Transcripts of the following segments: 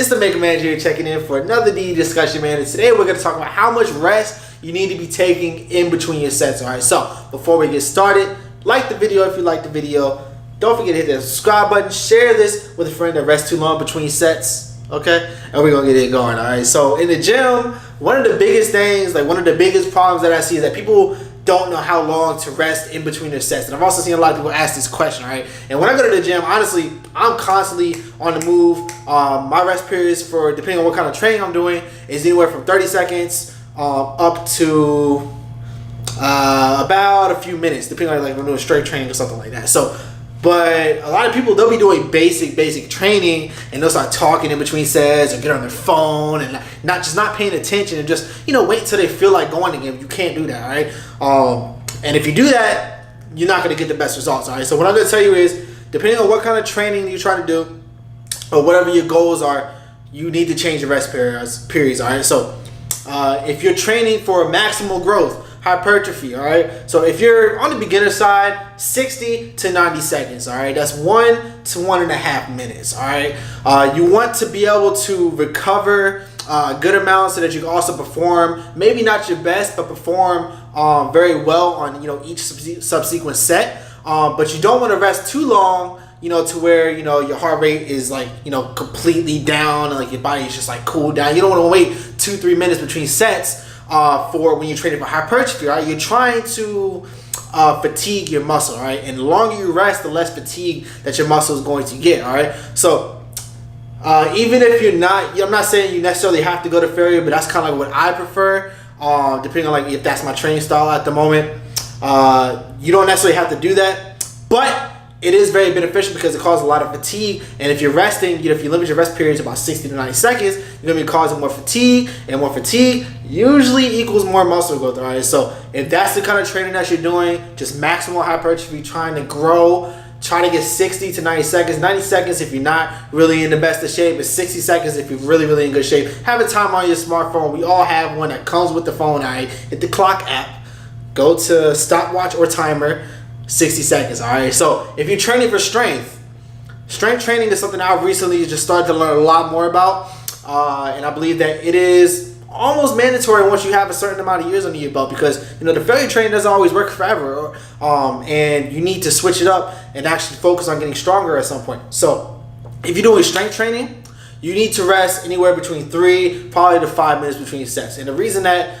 It's the Mega Man here checking in for another Deity discussion, man. And today we're going to talk about how much rest you need to be taking in between your sets. Alright, so before we get started, like the video if you like the video. Don't forget to hit that subscribe button. Share this with a friend that rests too long between sets. Okay? And we're going to get it going. Alright, so in the gym, one of the biggest things, like one of the biggest problems that I see is that people don't know how long to rest in between their sets. And I've also seen a lot of people ask this question, right? And when I go to the gym, honestly, I'm constantly on the move. My rest periods for, depending on what kind of training I'm doing, is anywhere from 30 seconds up to about a few minutes, depending on like if I'm doing strength training or something like that. So, but a lot of people, they'll be doing basic training and they'll start talking in between sets or get on their phone and not paying attention and just, you know, wait until they feel like going again. You can't do that, all right? And if you do that, you're not going to get the best results, all right? So what I'm going to tell you is, depending on what kind of training you're trying to do or whatever your goals are, you need to change your rest periods, all right? So if you're training for maximal growth, hypertrophy, all right? So if you're on the beginner side, 60 to 90 seconds, all right? That's 1 to 1.5 minutes, all right? You want to be able to recover a good amount so that you can also perform, maybe not your best, but perform very well on, you know, each subsequent set. But you don't want to rest too long, you know, to where, you know, your heart rate is like, you know, completely down and like your body is just like cooled down. You don't want to wait 2-3 minutes between sets for when you're training for hypertrophy, right? You're trying to fatigue your muscle, right? And the longer you rest, the less fatigue that your muscle is going to get, all right? So even if you're not, I'm not saying you necessarily have to go to failure, but that's kind of like what I prefer, depending on like if that's my training style at the moment. You don't necessarily have to do that, but it is very beneficial because it causes a lot of fatigue. And if you're resting, you know, if you limit your rest periods to about 60 to 90 seconds, you're gonna be causing more fatigue, and more fatigue usually equals more muscle growth, all right? So if that's the kind of training that you're doing, just maximal hypertrophy, trying to grow, try to get 60 to 90 seconds. 90 seconds if you're not really in the best of shape, but 60 seconds if you're really in good shape. Have a timer on your smartphone. We all have one that comes with the phone, all right? Hit the clock app, go to stopwatch or timer, 60 seconds, all right? So if you're training for strength training is something I've recently just started to learn a lot more about, and I believe that it is almost mandatory once you have a certain amount of years under your belt, because, you know, the failure training doesn't always work forever, and you need to switch it up and actually focus on getting stronger at some point. So if you're doing strength training, you need to rest anywhere between 3 probably to 5 minutes between sets. And the reason that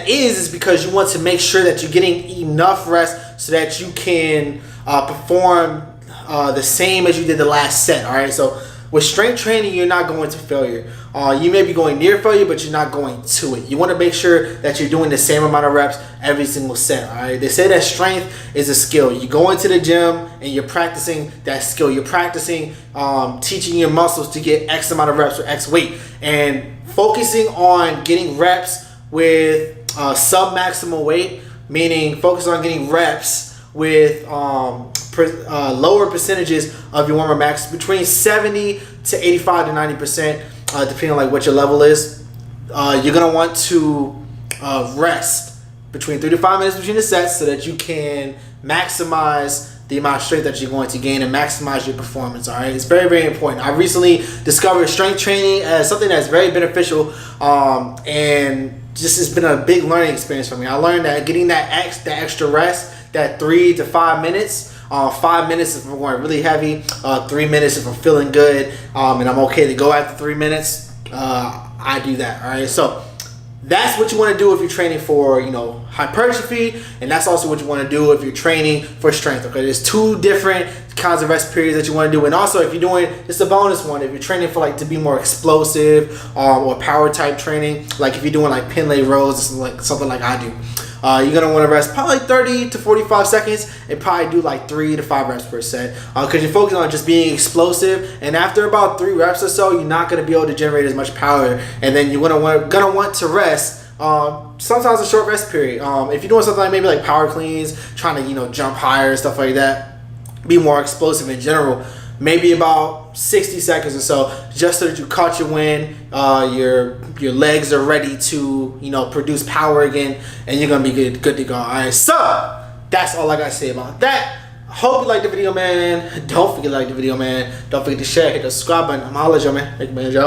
is because you want to make sure that you're getting enough rest so that you can perform the same as you did the last set, all right? So with strength training, you're not going to failure. You may be going near failure, but you're not going to it. You want to make sure that you're doing the same amount of reps every single set, all right? They say that strength is a skill. You go into the gym and you're practicing that skill. You're practicing teaching your muscles to get X amount of reps or X weight, and focusing on getting reps with sub-maximal weight, meaning focus on getting reps with lower percentages of your warm-up max, between 70 to 85 to 90%, depending on like what your level is. You're gonna want to rest between 3 to 5 minutes between the sets so that you can maximize the amount of strength that you're going to gain and maximize your performance, all right? It's very important. I recently discovered strength training as something that's very beneficial, and just has been a big learning experience for me. I learned that getting that extra rest, that 3 to 5 minutes, 5 minutes if I'm going really heavy, 3 minutes if I'm feeling good, and I'm okay to go after 3 minutes, I do that, all right? So that's what you want to do if you're training for, you know, hypertrophy, and that's also what you want to do if you're training for strength, okay? There's 2 different kinds of rest periods that you want to do. And also, if you're doing, it's a bonus one, if you're training for like to be more explosive or power type training, like if you're doing like pin lay rows, like something like I do, you're gonna want to rest probably 30 to 45 seconds and probably do like 3 to 5 reps per set, because you're focusing on just being explosive. And after about 3 reps or so, you're not going to be able to generate as much power, and then you're gonna want to rest sometimes a short rest period. If you're doing something like maybe like power cleans, trying to, you know, jump higher and stuff like that, be more explosive in general, maybe about 60 seconds or so, just so that you caught your wind, your legs are ready to, you know, produce power again, and you're gonna be good to go. All right, so that's all I gotta say about that. Hope you liked the video, man. Don't forget to like the video, man. Don't forget to share, hit the subscribe button. I'm gonna holla at y'all, man. Make man, y'all.